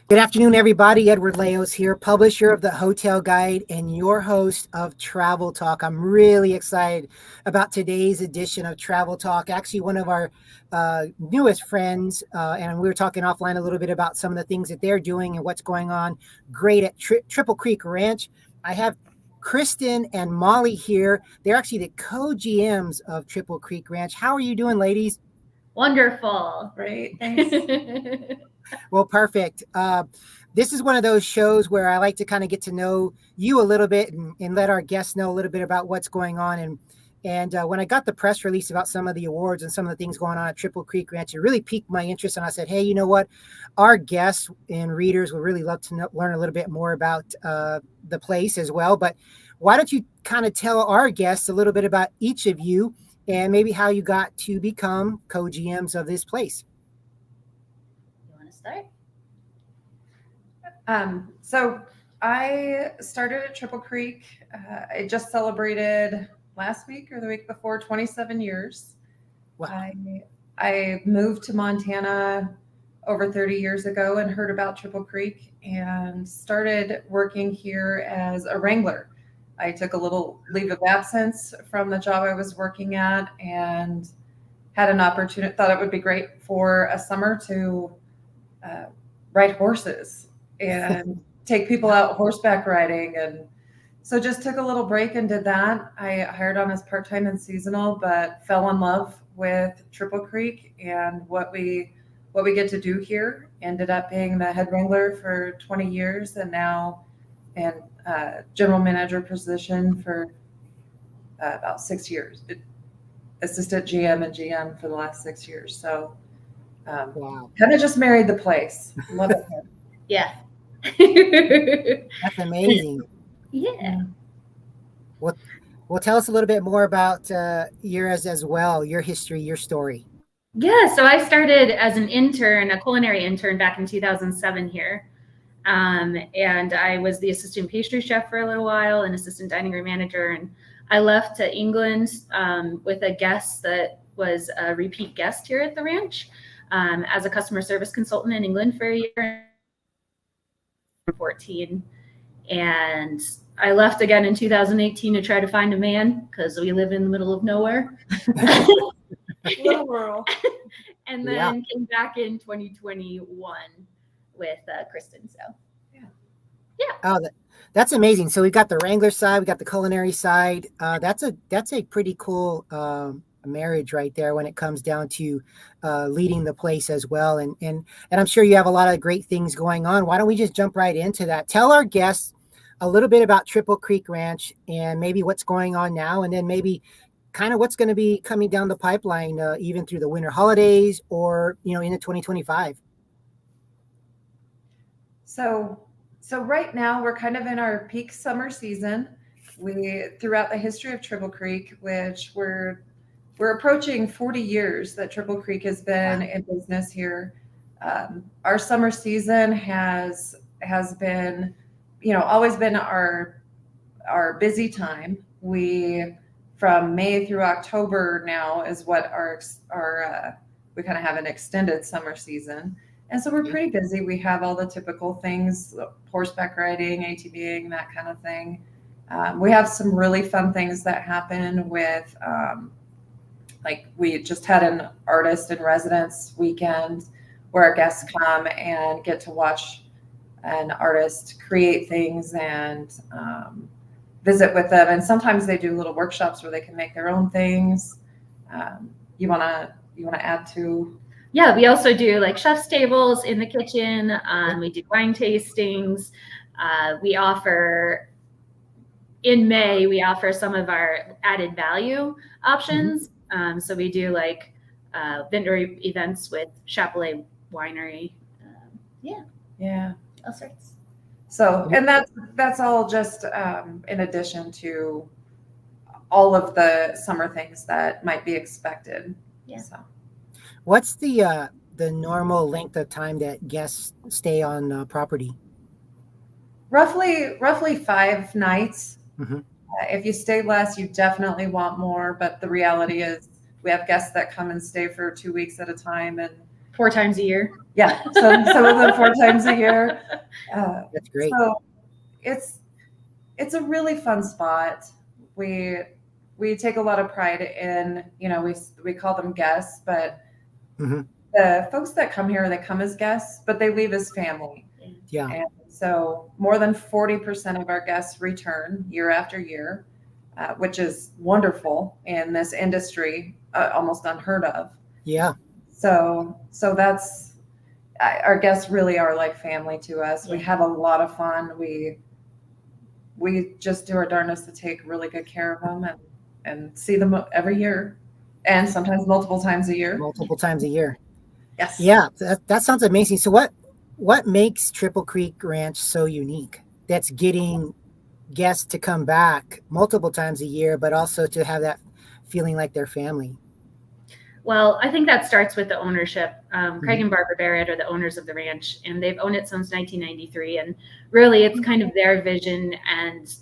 Good afternoon, everybody. Edward Leos here, publisher of the Hotel Guide and your host of Travel Talk. I'm really excited about today's edition of Travel Talk. Actually, one of our newest friends, and we were talking offline a little bit about some of the things that they're doing and what's going on great at Triple Creek Ranch. I have Kristen and Molly here. They're actually the co-GMs of Triple Creek Ranch. How are you doing, ladies? Wonderful. Great. Thanks. Well, perfect. This is one of those shows where I like to kind of get to know you a little bit and let our guests know a little bit about what's going on. And when I got the press release about some of the awards and some of the things going on at Triple Creek Ranch, it really piqued my interest. And I said, hey, you know what? Our guests and readers would really love to learn a little bit more about the place as well. But why don't you kind of tell our guests a little bit about each of you and maybe how you got to become co-GMs of this place? Start? So I started at Triple Creek. I just celebrated last week or the week before 27 years. Wow. I moved to Montana over 30 years ago and heard about Triple Creek and started working here as a wrangler. I took a little leave of absence from the job I was working at and had an opportunity, thought it would be great for a summer to ride horses and take people out horseback riding. And so just took a little break and did that. I hired on as part-time and seasonal, but fell in love with Triple Creek and what we get to do here. Ended up being the head wrangler for 20 years and now in general manager position for about 6 years. Assistant GM and GM for the last 6 years. So wow. Kind of just married the place. Love it. Yeah. That's amazing. Yeah. Well, tell us a little bit more about yours as well, your history, your story. Yeah, so I started as an intern, a culinary intern back in 2007 here. And I was the assistant pastry chef for a little while and assistant dining room manager. And I left to England with a guest that was a repeat guest here at the ranch. As a customer service consultant in England for a year, 14, and I left again in 2018 to try to find a man because we live in the middle of nowhere, little rural, and then came back in 2021 with Kristen. So yeah. Oh, that's amazing. So we got the wrangler side, we got the culinary side. That's a pretty cool marriage right there when it comes down to leading the place as well. And I'm sure you have a lot of great things going on. Why don't we just jump right into that? Tell our guests a little bit about Triple Creek Ranch and maybe what's going on now, and then maybe kind of what's going to be coming down the pipeline even through the winter holidays or into 2025. So right now we're kind of in our peak summer season. Throughout the history of Triple Creek, which we're approaching 40 years that Triple Creek has been in business here. Our summer season has been, always been our busy time. From May through October now is what we kind of have an extended summer season. And so we're pretty busy. We have all the typical things, horseback riding, ATVing, that kind of thing. We have some really fun things that happen with, like we just had an artist in residence weekend where our guests come and get to watch an artist create things and visit with them. And sometimes they do little workshops where they can make their own things. You wanna add to? Yeah, we also do like chef's tables in the kitchen. We do wine tastings. In May, we offer some of our added value options. So we do like vendor events with Chapelet Winery. Yeah, all sorts. So, and that's all just in addition to all of the summer things that might be expected. Yeah. So. What's the normal length of time that guests stay on property? Roughly 5 nights. If you stay less, you definitely want more. But the reality is we have guests that come and stay for 2 weeks at a time. And 4 times a year. Yeah, so some of them 4 times a year. That's great. So it's a really fun spot. We take a lot of pride in, we call them guests, but hmm the folks that come here, they come as guests, but they leave as family. Yeah. And so more than 40% of our guests return year after year, which is wonderful in this industry, almost unheard of. Yeah. So that's our guests really are like family to us. We have a lot of fun. We just do our darndest to take really good care of them and see them every year, and sometimes multiple times a year. Multiple times a year. Yes. Yeah, that sounds amazing. So what makes Triple Creek Ranch so unique? That's getting guests to come back multiple times a year, but also to have that feeling like their family. Well, I think that starts with the ownership. Craig and Barbara Barrett are the owners of the ranch, and they've owned it since 1993. And really, it's kind of their vision and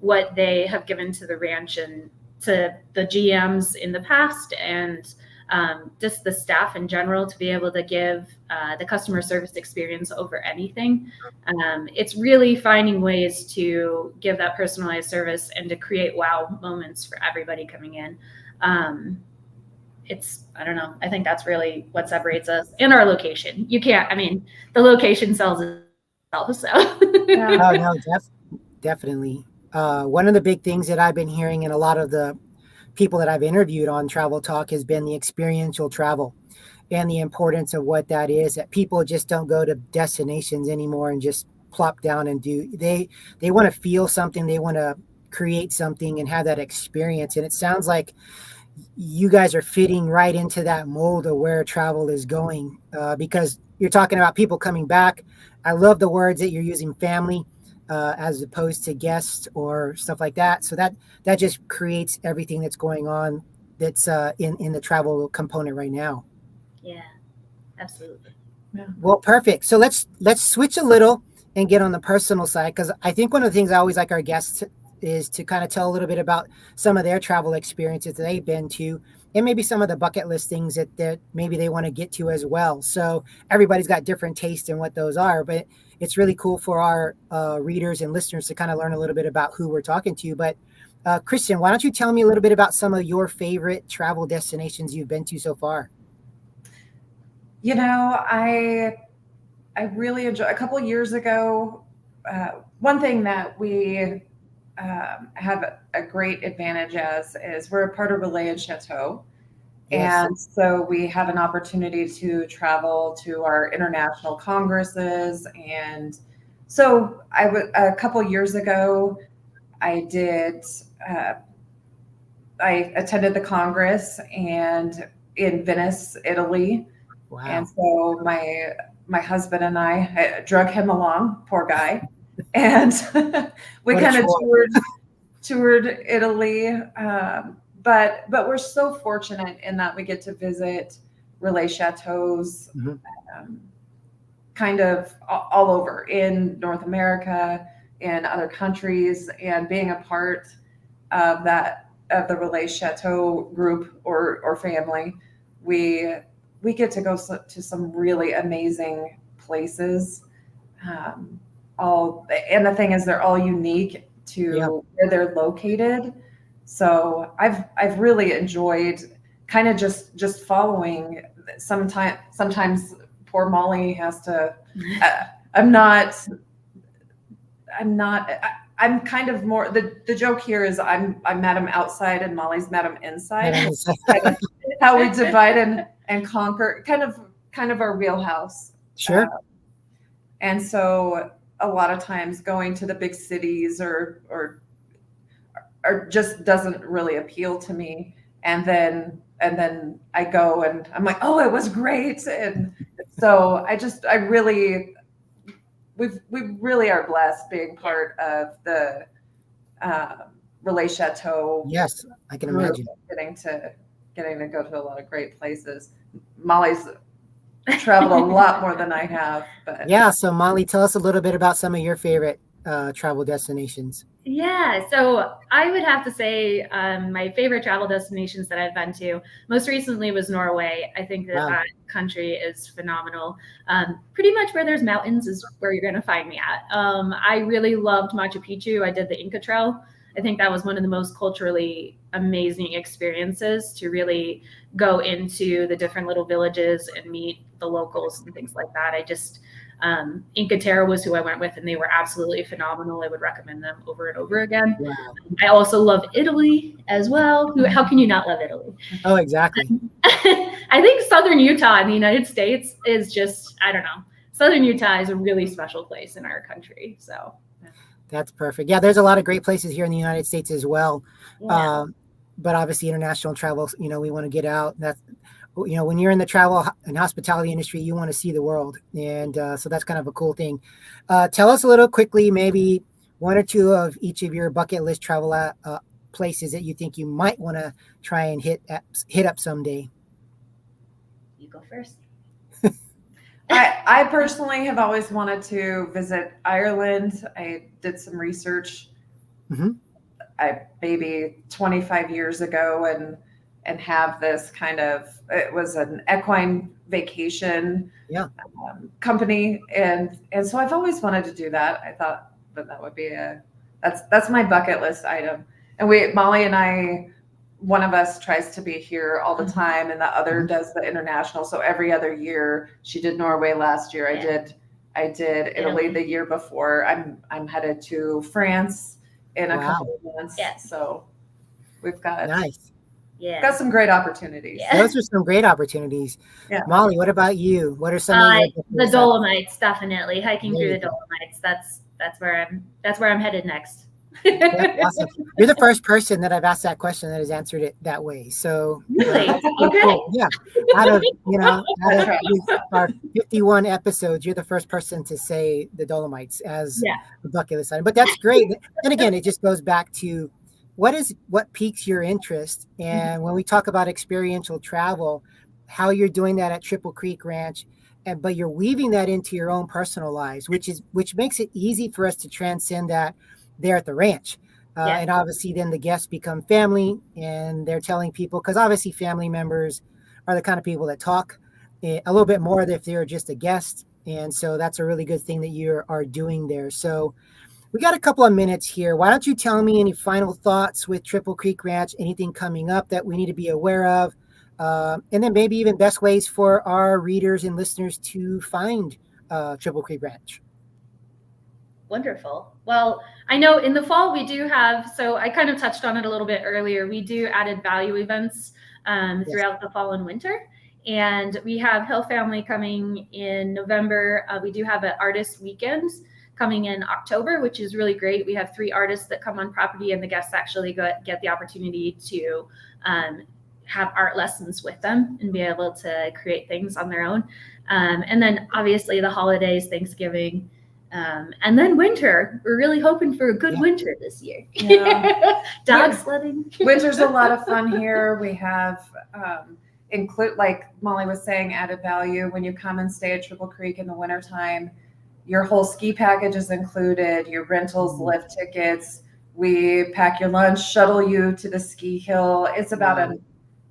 what they have given to the ranch and to the GMs in the past, and just the staff in general, to be able to give the customer service experience over anything. It's really finding ways to give that personalized service and to create wow moments for everybody coming in. I don't know. I think that's really what separates us, and our location. The location sells itself. So. Oh no, definitely. One of the big things that I've been hearing in a lot of the people that I've interviewed on Travel Talk has been the experiential travel and the importance of what that is, that people just don't go to destinations anymore and just plop down and do. They want to feel something, they want to create something and have that experience. And it sounds like you guys are fitting right into that mold of where travel is going, because you're talking about people coming back. I love the words that you're using, family, as opposed to guests or stuff like that. So that just creates everything that's going on that's in the travel component right now. Yeah, absolutely. Yeah. Well, perfect. So let's switch a little and get on the personal side, because I think one of the things I always like our guests is to kind of tell a little bit about some of their travel experiences that they've been to, and maybe some of the bucket list things that maybe they want to get to as well. So everybody's got different tastes in what those are, but it's really cool for our readers and listeners to kind of learn a little bit about who we're talking to. But Christian, why don't you tell me a little bit about some of your favorite travel destinations you've been to so far? I really enjoy. A couple of years ago, one thing that we have a great advantage as is we're a part of Relais and Chateau. Yes. And so we have an opportunity to travel to our international congresses. And so a couple years ago, I attended the Congress and in Venice, Italy. Wow. And so my husband and I drug him along, poor guy. And we kind of toured Italy. But we're so fortunate in that we get to visit Relais chateaus kind of all over in North America, in other countries, and being a part of the Relais Chateau group or family, we get to go to some really amazing places. And the thing is, they're all unique to where they're located. So I've really enjoyed kind of just following. Sometimes poor Molly has to. I'm kind of more. The joke here is I'm Madam Outside and Molly's Madam Inside. Kind of how we divide and conquer. Kind of our wheelhouse. Sure. And so a lot of times going to the big cities or just doesn't really appeal to me. And then I go and I'm like, oh, it was great. And so we really are blessed being part of the Relais Chateau. Yes, I can imagine. Getting to go to a lot of great places. Molly's traveled a lot more than I have. But yeah, so Molly, tell us a little bit about some of your favorite travel destinations? Yeah, so I would have to say my favorite travel destinations that I've been to most recently was Norway. I think that Wow. that country is phenomenal. Pretty much where there's mountains is where you're going to find me at. I really loved Machu Picchu. I did the Inca Trail. I think that was one of the most culturally amazing experiences to really go into the different little villages and meet the locals and things like that. Inca Terra was who I went with, and they were absolutely phenomenal. I would recommend them over and over again. Wow. I also love Italy as well. How can you not love Italy? Oh, exactly. I think Southern Utah in the United States is just, I don't know. Southern Utah is a really special place in our country. So That's perfect. Yeah, there's a lot of great places here in the United States as well. yeah. But obviously international travel, we want to get out. That's, when you're in the travel and hospitality industry, you want to see the world. And so that's kind of a cool thing. Tell us a little quickly, maybe one or two of each of your bucket list travel places that you think you might want to try and hit up someday. You go first. I personally have always wanted to visit Ireland. I did some research, maybe 25 years ago, and have this kind of, it was an equine vacation company, and so I've always wanted to do that. I thought that would be that's my bucket list item. And Molly and I, one of us tries to be here all the time, and the other does the international. So every other year, she did Norway last year. I did Italy the year before. I'm headed to France in a couple of months. Yes. So we've got got some great opportunities. Yeah. Those are some great opportunities. Yeah. Molly, what about you? What are some of the Dolomites? Definitely hiking through the Dolomites. That's where I'm headed next. That's awesome. You're the first person that I've asked that question that has answered it that way. So really, okay. Cool. Yeah. Out of our 51 episodes, you're the first person to say the Dolomites as the bucket list item. But that's great. And again, it just goes back to what piques your interest. And when we talk about experiential travel, how you're doing that at Triple Creek Ranch, but you're weaving that into your own personal lives, which makes it easy for us to transcend that there at the ranch. And obviously then the guests become family, and they're telling people, because obviously family members are the kind of people that talk a little bit more than if they're just a guest. And so that's a really good thing that you are doing there. So we got a couple of minutes here. Why don't you tell me any final thoughts with Triple Creek Ranch, anything coming up that we need to be aware of? And then maybe even best ways for our readers and listeners to find Triple Creek Ranch. Wonderful. Well, I know in the fall we do have, so I kind of touched on it a little bit earlier, we do added value events throughout the fall and winter. And we have Hill Family coming in November. We do have an artist weekend coming in October, which is really great. We have 3 artists that come on property, and the guests actually get the opportunity to have art lessons with them and be able to create things on their own. And then obviously the holidays, Thanksgiving, and then winter. We're really hoping for a good winter this year. Dog sledding. Winter's a lot of fun here. We have like Molly was saying, added value. When you come and stay at Triple Creek in the wintertime, your whole ski package is included, your rentals, lift tickets. We pack your lunch, shuttle you to the ski hill. It's about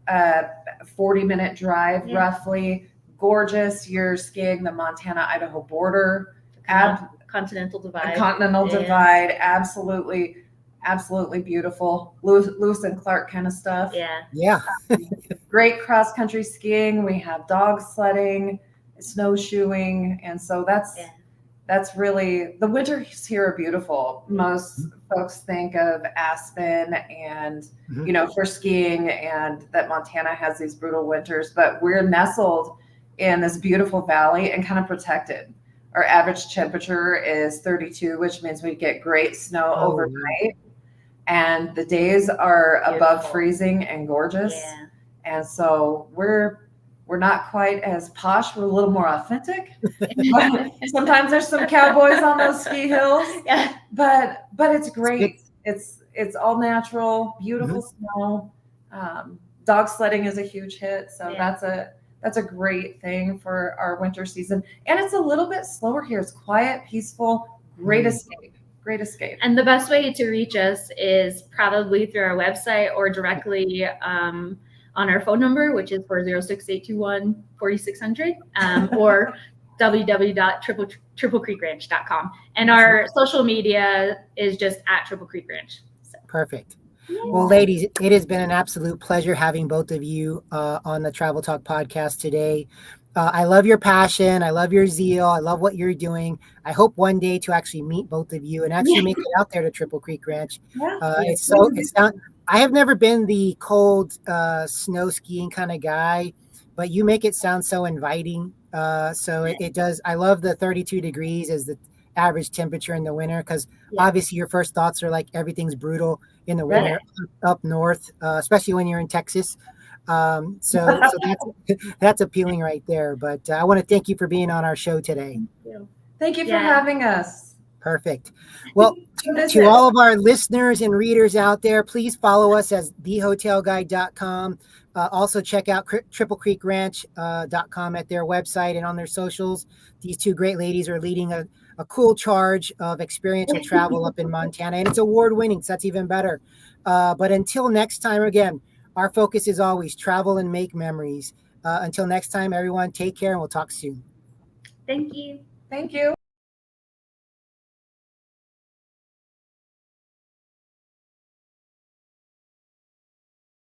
a 40-minute drive, roughly. Gorgeous. You're skiing the Montana-Idaho border. Continental Divide. Divide. Absolutely beautiful. Lewis and Clark kind of stuff. Yeah. Great cross-country skiing. We have dog sledding, snowshoeing. And so that's really, the winters here are beautiful. Most folks think of Aspen and, for skiing, and that Montana has these brutal winters, but we're nestled in this beautiful valley and kind of protected. Our average temperature is 32, which means we get great snow overnight. And the days are above freezing and gorgeous. Yeah. And so we're not quite as posh. We're a little more authentic. Sometimes there's some cowboys on those ski hills. Yeah. But it's great. It's all natural, beautiful snow. Dog sledding is a huge hit. So that's a great thing for our winter season. And it's a little bit slower here. It's quiet, peaceful, great escape. Great escape. And the best way to reach us is probably through our website or directly on our phone number, which is 406-821-4600, or www.triplecreekranch.com. And our social media is just at Triple Creek Ranch. So. Perfect. Yeah. Well, ladies, it has been an absolute pleasure having both of you on the Travel Talk podcast today. I love your passion. I love your zeal. I love what you're doing. I hope one day to actually meet both of you and actually make it out there to Triple Creek Ranch. It's not. I have never been the cold snow skiing kind of guy, but you make it sound so inviting. So it does. I love the 32 degrees as the average temperature in the winter, because obviously your first thoughts are like everything's brutal in the winter up north, especially when you're in Texas. So that's appealing right there. But I want to thank you for being on our show today. Thank you for having us. Perfect. Well, to all of our listeners and readers out there, please follow us as thehotelguide.com. Also check out triplecreekranch.com at their website and on their socials. These two great ladies are leading a cool charge of experiential travel up in Montana, and it's award-winning, so that's even better. But until next time, again, our focus is always travel and make memories. Until next time, everyone, take care, and we'll talk soon. Thank you. Thank you.